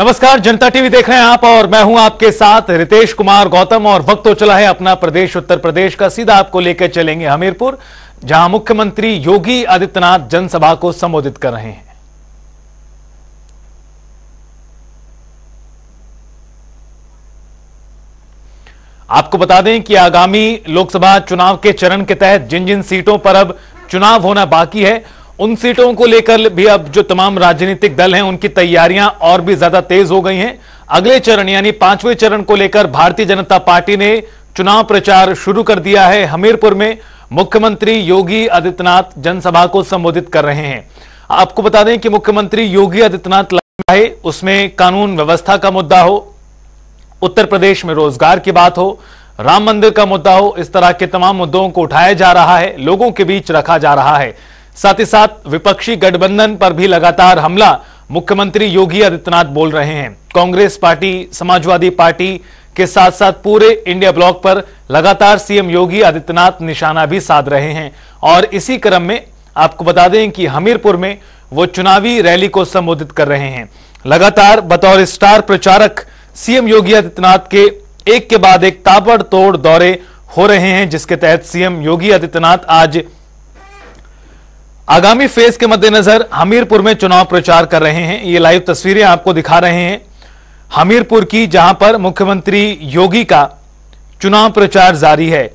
नमस्कार, जनता टीवी देख रहे हैं आप और मैं हूं आपके साथ रितेश कुमार गौतम। और वक्त तो चला है अपना प्रदेश उत्तर प्रदेश का। सीधा आपको लेकर चलेंगे हमीरपुर, जहां मुख्यमंत्री योगी आदित्यनाथ जनसभा को संबोधित कर रहे हैं। आपको बता दें कि आगामी लोकसभा चुनाव के चरण के तहत जिन जिन सीटों पर अब चुनाव होना बाकी है, उन सीटों को लेकर भी अब जो तमाम राजनीतिक दल हैं उनकी तैयारियां और भी ज्यादा तेज हो गई हैं। अगले चरण यानी 5वें चरण को लेकर भारतीय जनता पार्टी ने चुनाव प्रचार शुरू कर दिया है। हमीरपुर में मुख्यमंत्री योगी आदित्यनाथ जनसभा को संबोधित कर रहे हैं। आपको बता दें कि मुख्यमंत्री योगी आदित्यनाथ है, उसमें कानून व्यवस्था का मुद्दा हो, उत्तर प्रदेश में रोजगार की बात हो, राम मंदिर का मुद्दा हो, इस तरह के तमाम मुद्दों को उठाया जा रहा है, लोगों के बीच रखा जा रहा है। साथ ही साथ विपक्षी गठबंधन पर भी लगातार हमला मुख्यमंत्री योगी आदित्यनाथ बोल रहे हैं। कांग्रेस पार्टी, समाजवादी पार्टी के साथ साथ पूरे इंडिया ब्लॉक पर लगातार सीएम योगी आदित्यनाथ निशाना भी साध रहे हैं। और इसी क्रम में आपको बता दें कि हमीरपुर में वो चुनावी रैली को संबोधित कर रहे हैं। लगातार बतौर स्टार प्रचारक सीएम योगी आदित्यनाथ के एक के बाद एक ताबड़तोड़ दौरे हो रहे हैं, जिसके तहत सीएम योगी आदित्यनाथ आज आगामी फेज के मद्देनजर हमीरपुर में चुनाव प्रचार कर रहे हैं। ये लाइव तस्वीरें आपको दिखा रहे हैं हमीरपुर की, जहां पर मुख्यमंत्री योगी का चुनाव प्रचार जारी है।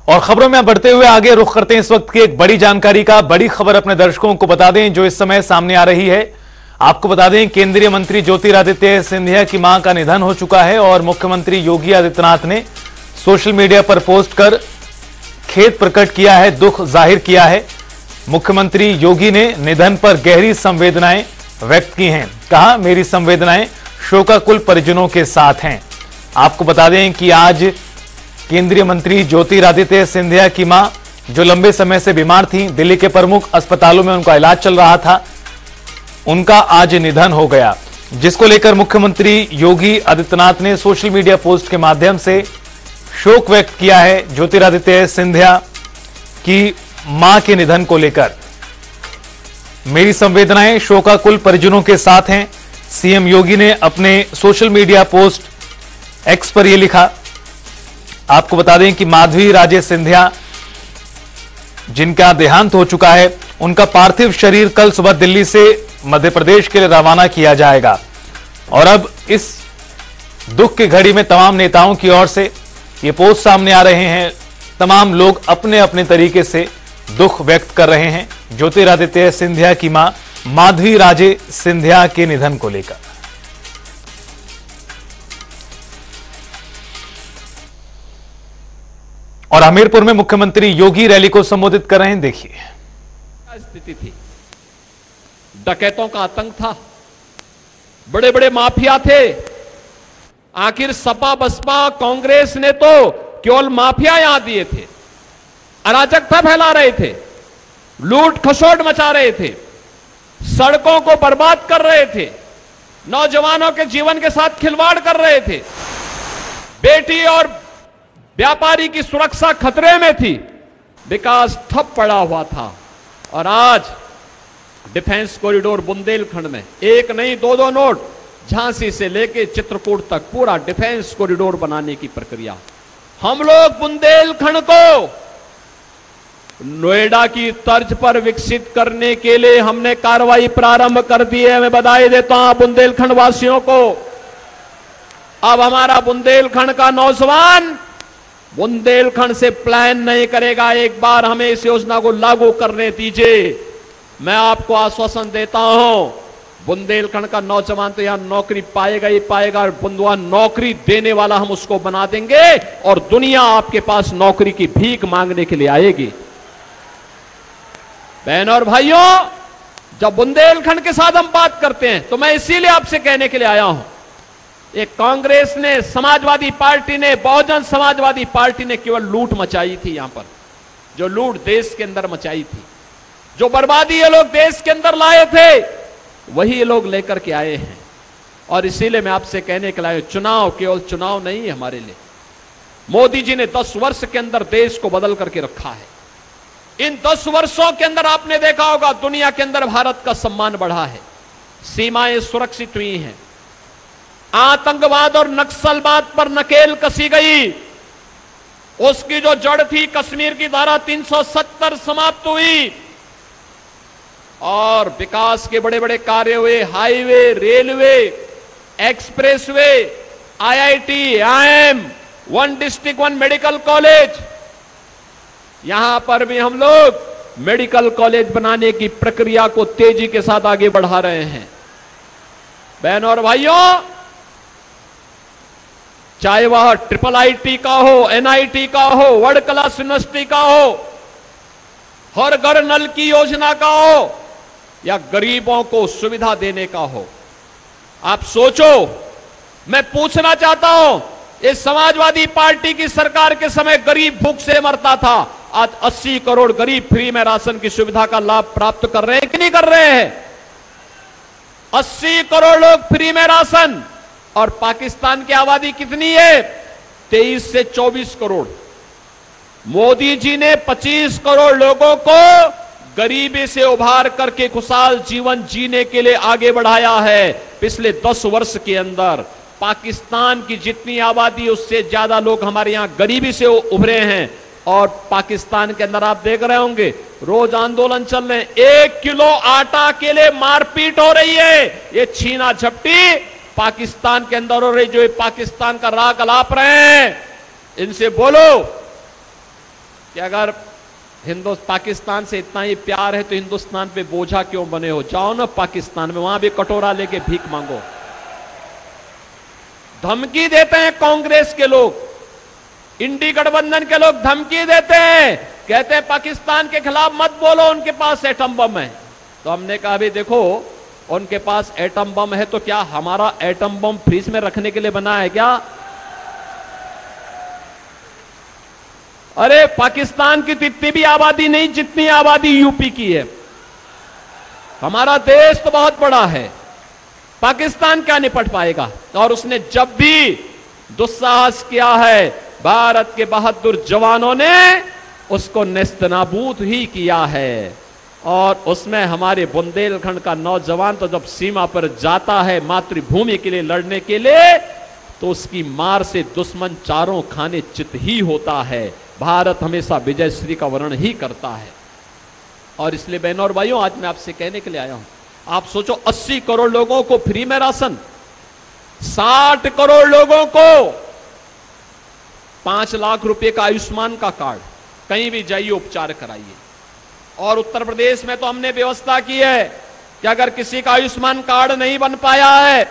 और खबरों में बढ़ते हुए आगे रुख करते हैं इस वक्त की एक बड़ी जानकारी का। बड़ी खबर अपने दर्शकों को बता दें जो इस समय सामने आ रही है। आपको बता दें केंद्रीय मंत्री ज्योतिरादित्य सिंधिया की मां का निधन हो चुका है और मुख्यमंत्री योगी आदित्यनाथ ने सोशल मीडिया पर पोस्ट कर खेद प्रकट किया है, दुख जाहिर किया है। मुख्यमंत्री योगी ने निधन पर गहरी संवेदनाएं व्यक्त की हैं। कहा, मेरी संवेदनाएं शोकाकुल परिजनों के साथ हैं। आपको बता दें कि आज केंद्रीय मंत्री ज्योतिरादित्य सिंधिया की मां, जो लंबे समय से बीमार थी, दिल्ली के प्रमुख अस्पतालों में उनका इलाज चल रहा था, उनका आज निधन हो गया, जिसको लेकर मुख्यमंत्री योगी आदित्यनाथ ने सोशल मीडिया पोस्ट के माध्यम से शोक व्यक्त किया है ज्योतिरादित्य सिंधिया की मां के निधन को लेकर। मेरी संवेदनाएं शोकाकुल परिजनों के साथ हैं। सीएम योगी ने अपने सोशल मीडिया पोस्ट एक्स पर यह लिखा। आपको बता दें कि माधवी राजे सिंधिया, जिनका देहांत हो चुका है, उनका पार्थिव शरीर कल सुबह दिल्ली से मध्य प्रदेश के लिए रवाना किया जाएगा। और अब इस दुख की घड़ी में तमाम नेताओं की ओर से ये पोस्ट सामने आ रहे हैं। तमाम लोग अपने अपने तरीके से दुख व्यक्त कर रहे हैं ज्योतिरादित्य सिंधिया की मां माधवी राजे सिंधिया के निधन को लेकर। और हमीरपुर में मुख्यमंत्री योगी रैली को संबोधित कर रहे हैं, देखिए। स्थिति थी, डकैतों का आतंक था, बड़े बड़े माफिया थे। आखिर सपा बसपा कांग्रेस ने तो केवल माफिया यहां दिए थे, अराजकता फैला रहे थे, लूट खसोट मचा रहे थे, सड़कों को बर्बाद कर रहे थे, नौजवानों के जीवन के साथ खिलवाड़ कर रहे थे, बेटी और व्यापारी की सुरक्षा खतरे में थी, विकास ठप पड़ा हुआ था। और आज डिफेंस कॉरिडोर बुंदेलखंड में एक नहीं दो नोट, झांसी से लेके चित्रकूट तक पूरा डिफेंस कॉरिडोर बनाने की प्रक्रिया। हम लोग बुंदेलखंड को नोएडा की तर्ज पर विकसित करने के लिए हमने कार्रवाई प्रारंभ कर दी है। मैं बधाई देता हूं बुंदेलखंड वासियों को। अब हमारा बुंदेलखंड का नौजवान बुंदेलखंड से प्लान नहीं करेगा। एक बार हमें इस योजना को लागू करने दीजिए। मैं आपको आश्वासन देता हूं, बुंदेलखंड का नौजवान तो यहां नौकरी पाएगा ही पाएगा, और बुंदवा नौकरी देने वाला हम उसको बना देंगे और दुनिया आपके पास नौकरी की भीख मांगने के लिए आएगी। बहनों और भाइयों, जब बुंदेलखंड के साथ हम बात करते हैं तो मैं इसीलिए आपसे कहने के लिए आया हूं, एक कांग्रेस ने, समाजवादी पार्टी ने, बहुजन समाजवादी पार्टी ने केवल लूट मचाई थी। यहां पर जो लूट देश के अंदर मचाई थी, जो बर्बादी ये लोग देश के अंदर लाए थे, वही ये लोग लेकर के आए हैं। और इसीलिए मैं आपसे कहने के लाया, चुनाव केवल चुनाव नहीं है हमारे लिए। मोदी जी ने 10 वर्ष के अंदर देश को बदल करके रखा है। इन 10 वर्षों के अंदर आपने देखा होगा दुनिया के अंदर भारत का सम्मान बढ़ा है, सीमाएं सुरक्षित हुई हैं, आतंकवाद और नक्सलवाद पर नकेल कसी गई, उसकी जो जड़ थी कश्मीर की धारा 370 समाप्त हुई और विकास के बड़े बड़े कार्य हुए, highway, railway, expressway, IIT, IIM, 1 district 1 medical college, यहां पर भी हम लोग मेडिकल कॉलेज बनाने की प्रक्रिया को तेजी के साथ आगे बढ़ा रहे हैं। बहनों और भाइयों, चाहे वह IIIT का हो, NIT का हो, वर्ल्ड क्लास यूनिवर्सिटी का हो, हर घर नल की योजना का हो, या गरीबों को सुविधा देने का हो। आप सोचो, मैं पूछना चाहता हूं, इस समाजवादी पार्टी की सरकार के समय गरीब भूख से मरता था, आज 80 करोड़ गरीब फ्री में राशन की सुविधा का लाभ प्राप्त कर रहे हैं कि नहीं कर रहे हैं? 80 करोड़ लोग फ्री में राशन, और पाकिस्तान की आबादी कितनी है? 23 से 24 करोड़। मोदी जी ने 25 करोड़ लोगों को गरीबी से उभार करके खुशहाल जीवन जीने के लिए आगे बढ़ाया है। पिछले 10 वर्ष के अंदर पाकिस्तान की जितनी आबादी उससे ज्यादा लोग हमारे यहां गरीबी से उभरे हैं। और पाकिस्तान के अंदर आप देख रहे होंगे रोज आंदोलन चल रहे हैं, 1 किलो आटा के लिए मारपीट हो रही है। ये छीना झपटी पाकिस्तान के अंदर हो रही, जो पाकिस्तान का राग अलाप रहे हैं, इनसे बोलो कि अगर पाकिस्तान से इतना ही प्यार है तो हिंदुस्तान पे बोझा क्यों बने हो? जाओ ना पाकिस्तान में, वहां भी कटोरा लेके भीख मांगो। धमकी देते हैं कांग्रेस के लोग, इंडी गठबंधन के लोग धमकी देते हैं, कहते हैं पाकिस्तान के खिलाफ मत बोलो, उनके पास एटम बम है। तो हमने कहा अभी देखो, उनके पास एटम बम है तो क्या हमारा एटम बम फ्रीज में रखने के लिए बना है क्या? अरे पाकिस्तान की इतनी भी आबादी नहीं जितनी आबादी यूपी की है। हमारा देश तो बहुत बड़ा है, पाकिस्तान क्या निपट पाएगा? और उसने जब भी दुस्साहस किया है, भारत के बहादुर जवानों ने उसको नेस्तनाबूद ही किया है। और उसमें हमारे बुंदेलखंड का नौजवान तो जब सीमा पर जाता है मातृभूमि के लिए लड़ने के लिए, तो उसकी मार से दुश्मन चारों खाने चित ही होता है। भारत हमेशा विजयश्री का वर्णन ही करता है। और इसलिए बहनों और भाइयों, आज मैं आपसे कहने के लिए आया हूं, आप सोचो 80 करोड़ लोगों को फ्री में राशन, 60 करोड़ लोगों को 5 लाख रुपए का आयुष्मान का कार्ड, कहीं भी जाइए उपचार कराइए। और उत्तर प्रदेश में तो हमने व्यवस्था की है कि अगर किसी का आयुष्मान कार्ड नहीं बन पाया है,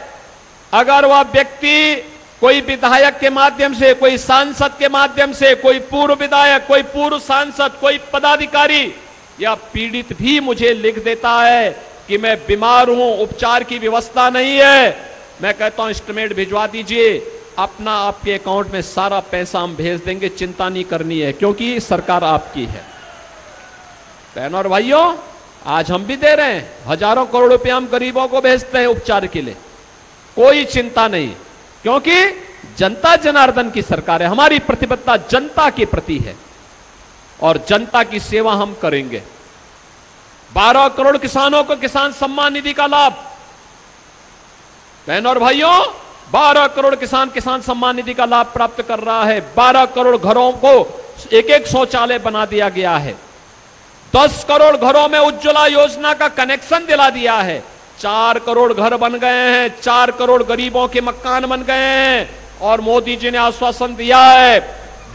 अगर वह व्यक्ति कोई विधायक के माध्यम से, कोई सांसद के माध्यम से, कोई पूर्व विधायक, कोई पूर्व सांसद, कोई पदाधिकारी या पीड़ित भी मुझे लिख देता है कि मैं बीमार हूं, उपचार की व्यवस्था नहीं है, मैं कहता हूं एस्टीमेट भिजवा दीजिए, अपना आपके अकाउंट में सारा पैसा हम भेज देंगे, चिंता नहीं करनी है, क्योंकि सरकार आपकी है। बहनों और भाइयों, आज हम भी दे रहे हैं, हजारों करोड़ रुपए हम गरीबों को भेजते हैं उपचार के लिए, कोई चिंता नहीं, क्योंकि जनता जनार्दन की सरकार है। हमारी प्रतिबद्धता जनता के प्रति है और जनता की सेवा हम करेंगे। 12 करोड़ किसानों को किसान सम्मान निधि का लाभ। बहनों और भाइयों, 12 करोड़ किसान किसान सम्मान निधि का लाभ प्राप्त कर रहा है। 12 करोड़ घरों को एक शौचालय बना दिया गया है। 10 करोड़ घरों में उज्ज्वला योजना का कनेक्शन दिला दिया है। 4 करोड़ घर बन गए हैं, 4 करोड़ गरीबों के मकान बन गए हैं। और मोदी जी ने आश्वासन दिया है,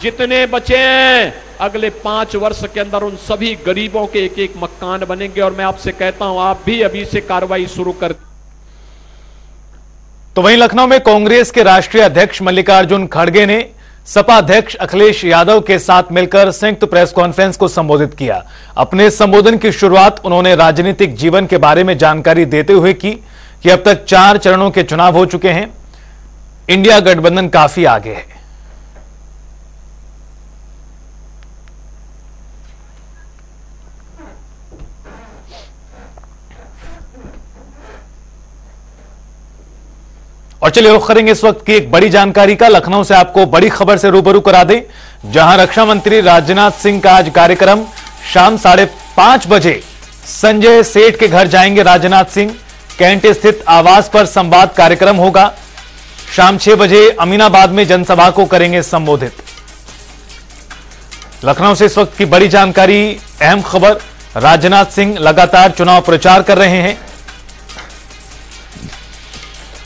जितने बचे हैं अगले 5 वर्ष के अंदर उन सभी गरीबों के एक एक मकान बनेंगे। और मैं आपसे कहता हूं, आप भी अभी से कार्रवाई शुरू कर। तो वहीं लखनऊ में कांग्रेस के राष्ट्रीय अध्यक्ष मल्लिकार्जुन खड़गे ने सपा अध्यक्ष अखिलेश यादव के साथ मिलकर संयुक्त प्रेस कॉन्फ्रेंस को संबोधित किया। अपने संबोधन की शुरुआत उन्होंने राजनीतिक जीवन के बारे में जानकारी देते हुए की कि अब तक 4 चरणों के चुनाव हो चुके हैं, इंडिया गठबंधन काफी आगे है। और चलिए रुख करेंगे इस वक्त की एक बड़ी जानकारी का। लखनऊ से आपको बड़ी खबर से रूबरू करा दें, जहां रक्षा मंत्री राजनाथ सिंह का आज कार्यक्रम शाम 5:30 बजे संजय सेठ के घर जाएंगे। राजनाथ सिंह कैंट स्थित आवास पर संवाद कार्यक्रम होगा। शाम 6 बजे अमीनाबाद में जनसभा को करेंगे संबोधित। लखनऊ से इस वक्त की बड़ी जानकारी, अहम खबर। राजनाथ सिंह लगातार चुनाव प्रचार कर रहे हैं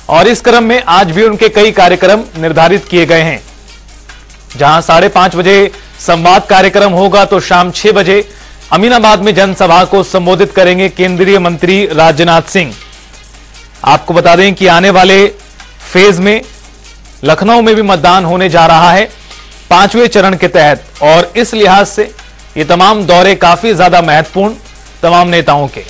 और इस क्रम में आज भी उनके कई कार्यक्रम निर्धारित किए गए हैं। जहां 5:30 बजे संवाद कार्यक्रम होगा तो शाम 6 बजे अमीनाबाद में जनसभा को संबोधित करेंगे केंद्रीय मंत्री राजनाथ सिंह। आपको बता दें कि आने वाले फेज में लखनऊ में भी मतदान होने जा रहा है 5वें चरण के तहत, और इस लिहाज से ये तमाम दौरे काफी ज्यादा महत्वपूर्ण तमाम नेताओं के।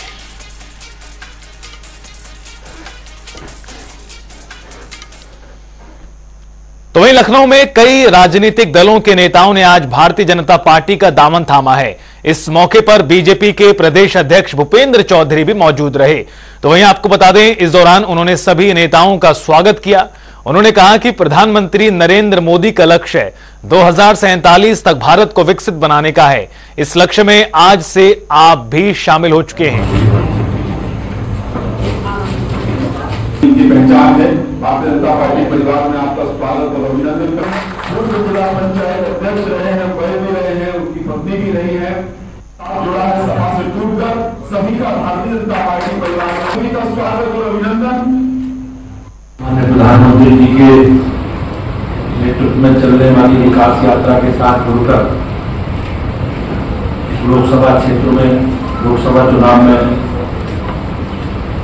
तो वहीं लखनऊ में कई राजनीतिक दलों के नेताओं ने आज भारतीय जनता पार्टी का दामन थामा है। इस मौके पर बीजेपी के प्रदेश अध्यक्ष भूपेंद्र चौधरी भी मौजूद रहे। तो वहीं आपको बता दें, इस दौरान उन्होंने सभी नेताओं का स्वागत किया। उन्होंने कहा कि प्रधानमंत्री नरेंद्र मोदी का लक्ष्य 2047 तक भारत को विकसित बनाने का है। इस लक्ष्य में आज से आप भी शामिल हो चुके हैं। इनकी पहचान है। भारतीय जनता पार्टी परिवार में आपका स्वागत और अभिनंदन करता। जिला पंचायत अध्यक्ष रहे हैं, बड़े भी रहे हैं, उनकी पत्नी भी रही है। आप जुड़ा है सभा से जुड़कर सभी का भारतीय जनता पार्टी परिवार में सभी का स्वागत और अभिनंदन। माननीय प्रधानमंत्री जी के नेतृत्व में चलने वाली विकास यात्रा के साथ जुड़कर इस लोकसभा क्षेत्र में लोकसभा चुनाव में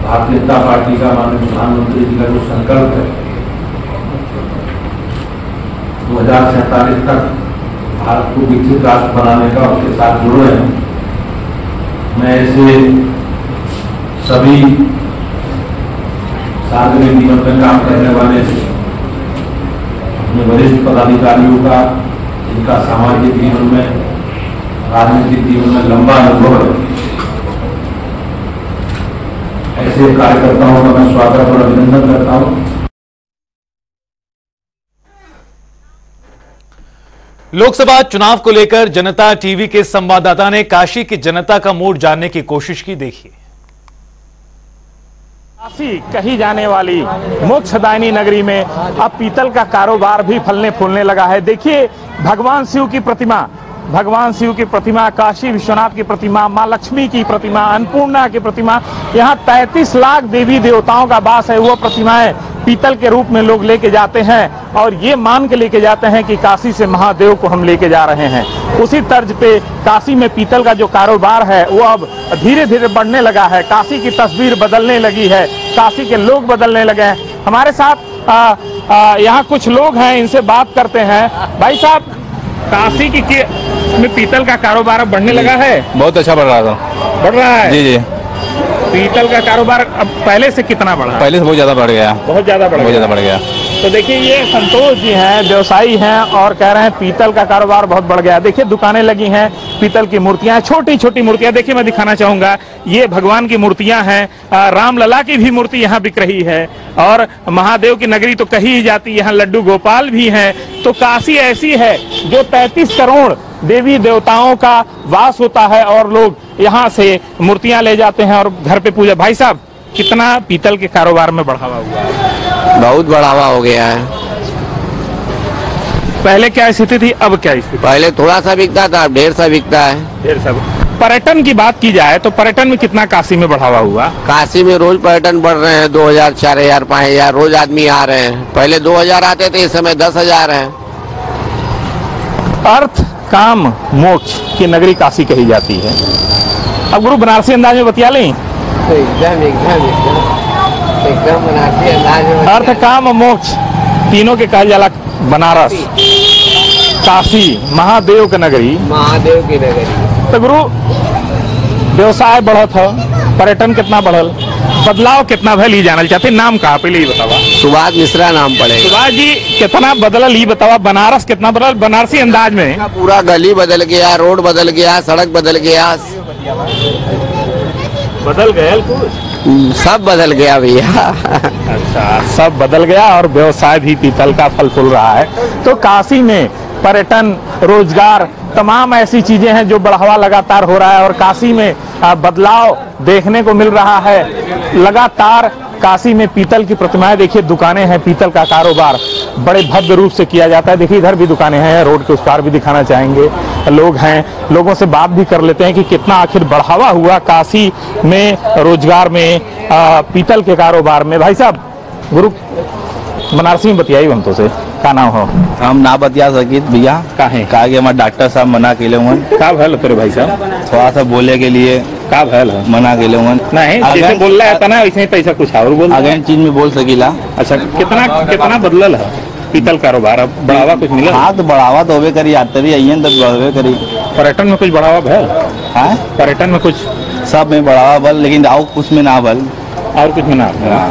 भारतीय जनता पार्टी का माननीय प्रधानमंत्री जी का जो संकल्प है 2047 तक भारत को विकसित राष्ट्र बनाने का, उसके साथ जुड़ रहे हैं। मैं ऐसे सभी सार्वजनिक जीवन में काम करने वाले अपने वरिष्ठ पदाधिकारियों का, जिनका सामाजिक जीवन में, राजनीतिक जीवन में लंबा अनुभव है, ऐसे कार्यकर्ताओं का मैं स्वागत और अभिनंदन करता हूं। लोकसभा चुनाव को लेकर जनता टीवी के संवाददाता ने काशी की जनता का मूड जानने की कोशिश की। देखिए, काशी कही जाने वाली मोक्षदायिनी नगरी में अब पीतल का कारोबार भी फलने फूलने लगा है। देखिए, भगवान शिव की प्रतिमा, काशी विश्वनाथ की प्रतिमा, मां लक्ष्मी की प्रतिमा, अन्नपूर्णा की प्रतिमा, यहाँ 33 लाख देवी देवताओं का वास है। वो प्रतिमाएं पीतल के रूप में लोग लेके जाते हैं और ये मान के लेके जाते हैं कि काशी से महादेव को हम लेके जा रहे हैं। उसी तर्ज पे काशी में पीतल का जो कारोबार है वो अब धीरे धीरे बढ़ने लगा है। काशी की तस्वीर बदलने लगी है, काशी के लोग बदलने लगे हैं। हमारे साथ यहाँ कुछ लोग हैं, इनसे बात करते हैं। भाई साहब, काशी में पीतल का कारोबार अब बढ़ने लगा है? बहुत अच्छा बढ़ रहा है। जी। पीतल का कारोबार अब पहले से कितना बढ़ा? पहले से बहुत ज्यादा बढ़ गया। बहुत ज्यादा बढ़ गया। तो देखिए, ये संतोष जी हैं, व्यवसायी हैं और कह रहे हैं पीतल का कारोबार बहुत बढ़ गया। देखिए, दुकानें लगी हैं, पीतल की मूर्तियां, छोटी छोटी मूर्तियां। देखिए, मैं दिखाना चाहूंगा, ये भगवान की मूर्तियां हैं। रामलला की भी मूर्ति यहाँ बिक रही है और महादेव की नगरी तो कही ही जाती है, यहाँ लड्डू गोपाल भी हैं। तो काशी ऐसी है जो 33 करोड़ देवी देवताओं का वास होता है और लोग यहाँ से मूर्तियां ले जाते हैं और घर पे पूजा। भाई साहब, कितना पीतल के कारोबार में बढ़ावा हुआ है? बहुत बढ़ावा हो गया है। पहले क्या स्थिति थी, अब क्या स्थिति? पहले थोड़ा सा बिकता था, अब ढेर सा बिकता है। ढेर सा। पर्यटन की बात की जाए तो पर्यटन में कितना काशी में बढ़ावा हुआ? काशी में रोज पर्यटन बढ़ रहे हैं, 2000, 4000, 5000 रोज आदमी आ रहे हैं। पहले 2000 आते थे, इस समय 10,000 है। अर्थ काम मोक्ष की नगरी काशी कही जाती है। अब गुरु बनारसी अंदाज में बतिया लें। एकदम बनारसी अंदाज में। अर्थ काम मोक्ष तीनों के कहा जाला। बनारस, काशी, महादेव की नगरी। महादेव की नगरी। तो गुरु, व्यवसाय बढ़त है, पर्यटन कितना बढ़ल, बदलाव कितना भल, ही जानल चाहते। नाम कहा पहले ही बतावा। सुभाष मिश्रा नाम पड़ेगा। सुभाष जी, कितना बदलल ही बतावा। बनारस कितना बदल, बनारसी अंदाज में? पूरा गली बदल गया, रोड बदल गया, सड़क बदल गया। बदल गया कुछ। सब बदल गया भैया। अच्छा, सब बदल गया और व्यवसाय भी पीतल का फल फूल रहा है। तो काशी में पर्यटन, रोजगार, तमाम ऐसी चीजें हैं जो बढ़ावा लगातार हो रहा है और काशी में बदलाव देखने को मिल रहा है। लगातार काशी में पीतल की प्रतिमाएं, देखिए दुकानें हैं, पीतल का कारोबार बड़े भव्य रूप से किया जाता है। देखिए इधर भी दुकानें हैं, रोड के उस पार भी दिखाना चाहेंगे, लोग हैं, लोगों से बात भी कर लेते हैं कि कितना आखिर बढ़ावा हुआ काशी में रोजगार में, पीतल के कारोबार में। भाई साहब, गुरु बनारसी में बतियाई बनतो से का नाम हो? हम ना बतिया सकित भैया, काहे कहा कि हमारे डॉक्टर साहब मना के ले का भैल तेरे भाई साहब? थोड़ा सा बोले के लिए का भैल है? मना के ले नहीं, जैसे बोल रहा है ना वैसे पैसा कुछ और बोल, अगेन चीज में बोल सकीला। अच्छा, कितना बदलल है पीतल कारोबार? अब बढ़ावा कुछ मिला? हाँ, तो बढ़ावा तो होबे करी, आते भी आइए तब बढ़ावे करी। पर्यटन में कुछ बढ़ावा भैल? हाँ, पर्यटन में कुछ सब में बढ़ावा बल, लेकिन आओ कुछ में ना बल, और कुछ में ना।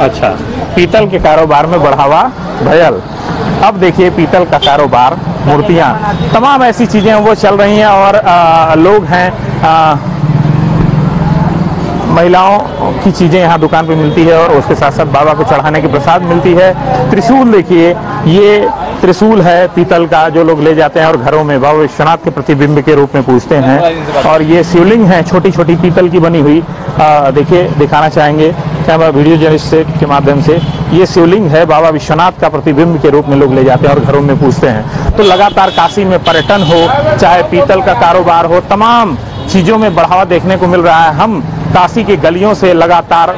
अच्छा, पीतल के कारोबार में बढ़ावा भयल। अब देखिए पीतल का कारोबार, मूर्तियां, तमाम ऐसी चीजें वो चल रही हैं और लोग हैं, महिलाओं की चीजें यहाँ दुकान पे मिलती है और उसके साथ साथ बाबा को चढ़ाने की प्रसाद मिलती है। त्रिशूल देखिए, ये त्रिशूल है पीतल का जो लोग ले जाते हैं और घरों में बाबा विश्वनाथ के प्रतिबिंब के रूप में पूजते हैं। और ये शिवलिंग है छोटी छोटी पीतल की बनी हुई, देखिए दिखाना चाहेंगे कैमरा वीडियो जर्नलिस्ट के माध्यम से। ये शिवलिंग है, बाबा विश्वनाथ का प्रतिबिंब के रूप में लोग ले जाते हैं और घरों में पूजते हैं। तो लगातार काशी में पर्यटन हो, चाहे पीतल का कारोबार हो, तमाम चीजों में बढ़ावा देखने को मिल रहा है। हम काशी की गलियों से लगातार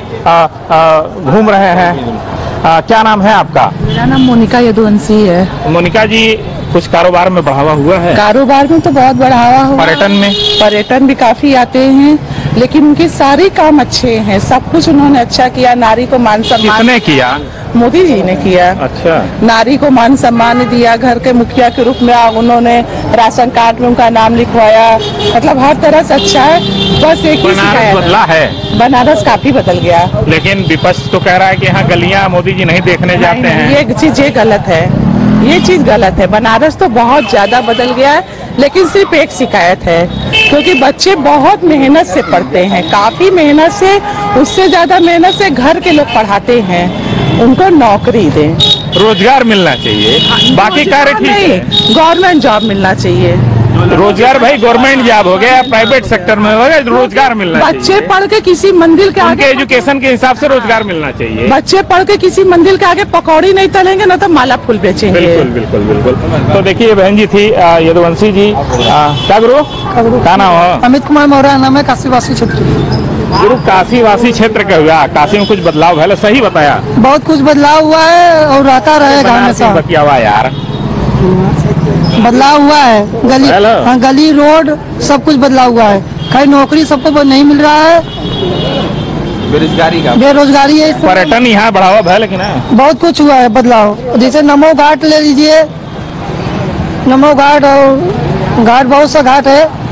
घूम रहे हैं। क्या नाम है आपका? मेरा नाम मोनिका यदुवंशी है। मोनिका जी, कुछ कारोबार में बढ़ावा हुआ है? कारोबार में तो बहुत बढ़ावा हुआ। पर्यटन में? पर्यटन भी काफी आते हैं, लेकिन उनके सारे काम अच्छे हैं, सब कुछ उन्होंने अच्छा किया। नारी को मान सम्मान किसने किया? मोदी जी ने किया। अच्छा, नारी को मान सम्मान दिया, घर के मुखिया के रूप में उन्होंने राशन कार्ड में उनका नाम लिखवाया, मतलब हर तरह से अच्छा है। बस एक ही बनारस बदला है, बनारस काफी बदल गया। लेकिन विपक्ष तो कह रहा है कि यहाँ गलियाँ मोदी जी नहीं देखने जाते हैं। ये चीज गलत है, ये चीज गलत है। बनारस तो बहुत ज्यादा बदल गया है, लेकिन सिर्फ एक शिकायत है, क्योंकि बच्चे बहुत मेहनत से पढ़ते हैं, काफी मेहनत से, उससे ज्यादा मेहनत से घर के लोग पढ़ाते हैं। उनको नौकरी दें, रोजगार मिलना चाहिए, बाकी कार्य ठीक है। गवर्नमेंट जॉब मिलना चाहिए। रोजगार भाई गवर्नमेंट जॉब हो गया, प्राइवेट सेक्टर में हो गया, रोजगार मिलना चाहिए। बच्चे पढ़ के किसी मंदिर के आगे, एजुकेशन के हिसाब से रोजगार मिलना चाहिए। बच्चे पढ़ के किसी मंदिर के आगे पकौड़ी नहीं तलेंगे ना तो माला फूल बेचेंगे। बिल्कुल बिल्कुल बिल्कुल। तो देखिए बहन जी थी यदुवंशी जी। क्या गुरु क्या नाम है? अमित कुमार मौर्य नाम है, काशीवासी क्षेत्र। गुरु काशीवासी क्षेत्र का हुआ, काशी में कुछ बदलाव है? सही बताया, बहुत कुछ बदलाव हुआ है और रहता रहेगा हमेशा। बतिया हुआ यार, बदलाव हुआ है, गली, हाँ, गली रोड सब कुछ बदलाव हुआ है। खैर नौकरी सबको नहीं मिल रहा है, बेरोजगारी है। पर्यटन यहाँ बढ़ावा है, लेकिन बहुत कुछ हुआ है बदलाव। जैसे नमो घाट ले लीजिए, नमो घाट और घाट, बहुत सा घाट है,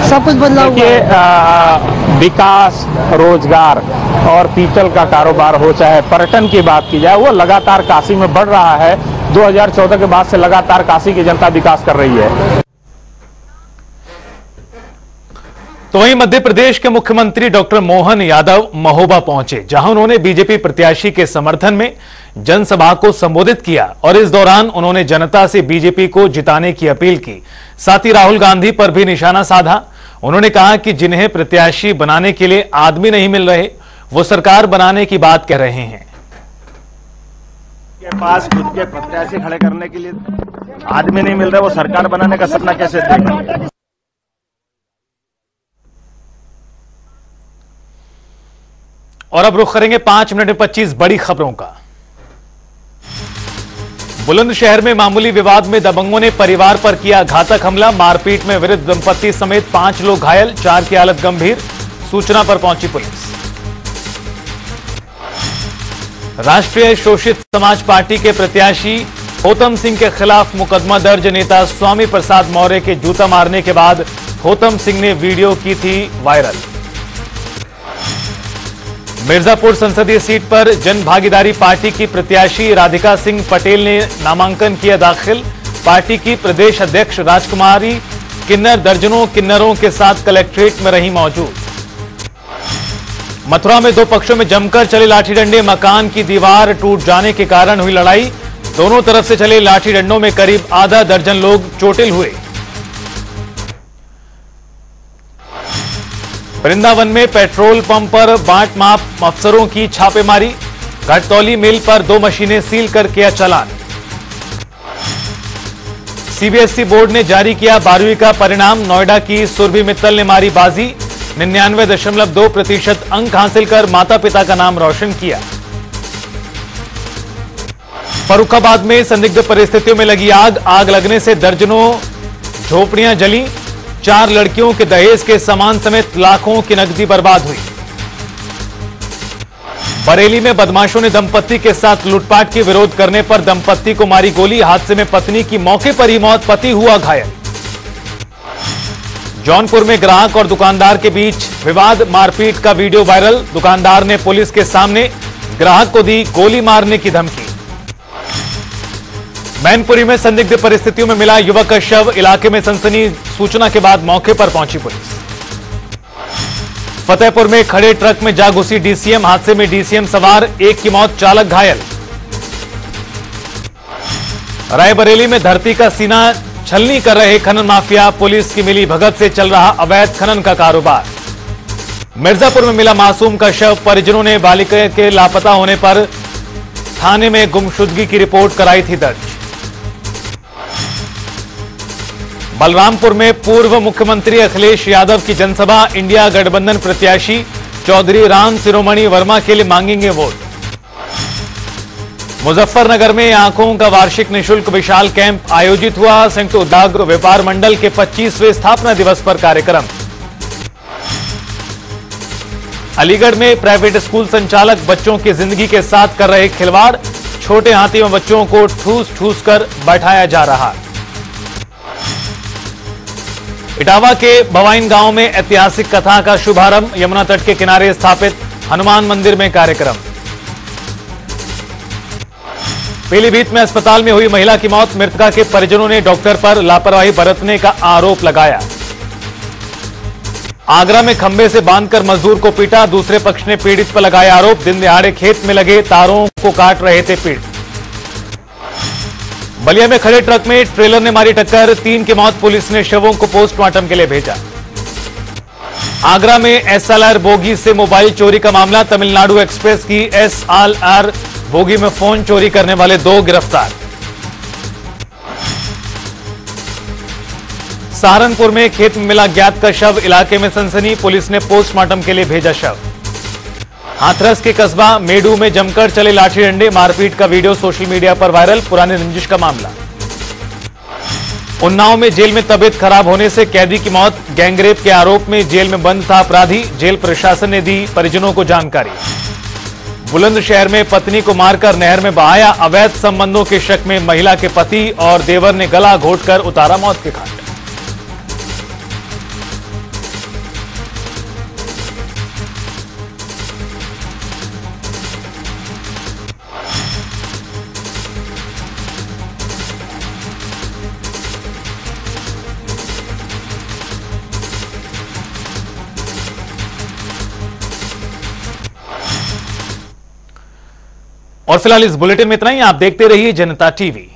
सब कुछ बदलाव हुआ है। विकास, रोजगार और पीतल का कारोबार हो, चाहे पर्यटन की बात की जाए, वो लगातार काशी में बढ़ रहा है। 2014 के बाद से लगातार काशी की जनता विकास कर रही है। तो वहीं मध्य प्रदेश के मुख्यमंत्री डॉक्टर मोहन यादव महोबा पहुंचे, जहां उन्होंने बीजेपी प्रत्याशी के समर्थन में जनसभा को संबोधित किया और इस दौरान उन्होंने जनता से बीजेपी को जिताने की अपील की। साथ ही राहुल गांधी पर भी निशाना साधा। उन्होंने कहा कि जिन्हें प्रत्याशी बनाने के लिए आदमी नहीं मिल रहे, वो सरकार बनाने की बात कह रहे हैं। के पास खुद के प्रत्याशी खड़े करने के लिए आदमी नहीं मिल रहे, वो सरकार बनाने का सपना कैसे देगा? और अब रुख करेंगे 5 मिनट में 25 बड़ी खबरों का। बुलंदशहर में मामूली विवाद में दबंगों ने परिवार पर किया घातक हमला। मारपीट में वृद्ध दंपति समेत 5 लोग घायल, 4 की हालत गंभीर। सूचना पर पहुंची पुलिस। राष्ट्रीय शोषित समाज पार्टी के प्रत्याशी होतम सिंह के खिलाफ मुकदमा दर्ज। नेता स्वामी प्रसाद मौर्य के जूता मारने के बाद होतम सिंह ने वीडियो की थी वायरल। मिर्जापुर संसदीय सीट पर जन भागीदारी पार्टी की प्रत्याशी राधिका सिंह पटेल ने नामांकन किया दाखिल। पार्टी की प्रदेश अध्यक्ष राजकुमारी किन्नर दर्जनों किन्नरों के साथ कलेक्ट्रेट में रही मौजूद। मथुरा में दो पक्षों में जमकर चले लाठी डंडे, मकान की दीवार टूट जाने के कारण हुई लड़ाई। दोनों तरफ से चले लाठी डंडों में करीब आधा दर्जन लोग चोटिल हुए। वृंदावन में पेट्रोल पंप पर बाट माप अफसरों की छापेमारी, घटतौली मिल पर 2 मशीनें सील कर किया चालान। सीबीएसई बोर्ड ने जारी किया 12वीं का परिणाम, नोएडा की सुरभि मित्तल ने मारी बाजी, 99.2% अंक हासिल कर माता पिता का नाम रोशन किया। फर्रुखाबाद में संदिग्ध परिस्थितियों में लगी आग, आग लगने से दर्जनों झोपड़ियां जली, 4 लड़कियों के दहेज के सामान समेत लाखों की नकदी बर्बाद हुई। बरेली में बदमाशों ने दंपत्ति के साथ लूटपाट की विरोध करने पर दंपत्ति को मारी गोली, हादसे में पत्नी की मौके पर ही मौत, पति हुआ घायल। जौनपुर में ग्राहक और दुकानदार के बीच विवाद, मारपीट का वीडियो वायरल, दुकानदार ने पुलिस के सामने ग्राहक को दी गोली मारने की धमकी। मैनपुरी में संदिग्ध परिस्थितियों में मिला युवक का शव, इलाके में सनसनी सूचना के बाद मौके पर पहुंची पुलिस। फतेहपुर में खड़े ट्रक में जा घुसी डीसीएम, हादसे में डीसीएम सवार 1 की मौत, चालक घायल। रायबरेली में धरती का सीना छलनी कर रहे खनन माफिया, पुलिस की मिली भगत से चल रहा अवैध खनन का कारोबार। मिर्जापुर में मिला मासूम का शव, परिजनों ने बालिका के लापता होने पर थाने में गुमशुदगी की रिपोर्ट कराई थी दर्ज। बलरामपुर में पूर्व मुख्यमंत्री अखिलेश यादव की जनसभा, इंडिया गठबंधन प्रत्याशी चौधरी राम शिरोमणि वर्मा के लिए मांगेंगे वोट। मुजफ्फरनगर में आंखों का वार्षिक निःशुल्क विशाल कैंप आयोजित हुआ, संयुक्त उद्योग व्यापार मंडल के 25वें स्थापना दिवस पर कार्यक्रम। अलीगढ़ में प्राइवेट स्कूल संचालक बच्चों की जिंदगी के साथ कर रहे खिलवाड़, छोटे हाथी में बच्चों को ठूस ठूस कर बैठाया जा रहा। इटावा के बवाइन गांव में ऐतिहासिक कथा का शुभारंभ, यमुना तट के किनारे स्थापित हनुमान मंदिर में कार्यक्रम। पीलीभीत में अस्पताल में हुई महिला की मौत, मृतका के परिजनों ने डॉक्टर पर लापरवाही बरतने का आरोप लगाया। आगरा में खंभे से बांधकर मजदूर को पीटा, दूसरे पक्ष ने पीड़ित पर लगाया आरोप, दिन दिहाड़े खेत में लगे तारों को काट रहे थे पीड़ित। बलिया में खड़े ट्रक में ट्रेलर ने मारी टक्कर, 3 की मौत, पुलिस ने शवों को पोस्टमार्टम के लिए भेजा। आगरा में एसएलआर बोगी से मोबाइल चोरी का मामला, तमिलनाडु एक्सप्रेस की एसएलआर बोगी में फोन चोरी करने वाले 2 गिरफ्तार। सहारनपुर में खेत में मिला ज्ञात का शव, इलाके में सनसनी, पुलिस ने पोस्टमार्टम के लिए भेजा शव। हाथरस के कस्बा मेडू में जमकर चले लाठी डंडे, मारपीट का वीडियो सोशल मीडिया पर वायरल, पुरानी रंजिश का मामला। उन्नाव में जेल में तबीयत खराब होने से कैदी की मौत, गैंगरेप के आरोप में जेल में बंद था अपराधी, जेल प्रशासन ने दी परिजनों को जानकारी। बुलंदशहर में पत्नी को मारकर नहर में बहाया, अवैध संबंधों के शक में महिला के पति और देवर ने गला घोंटकर उतारा मौत के घाट। और फिलहाल इस बुलेटिन में इतना ही। आप देखते रहिए जनता टीवी।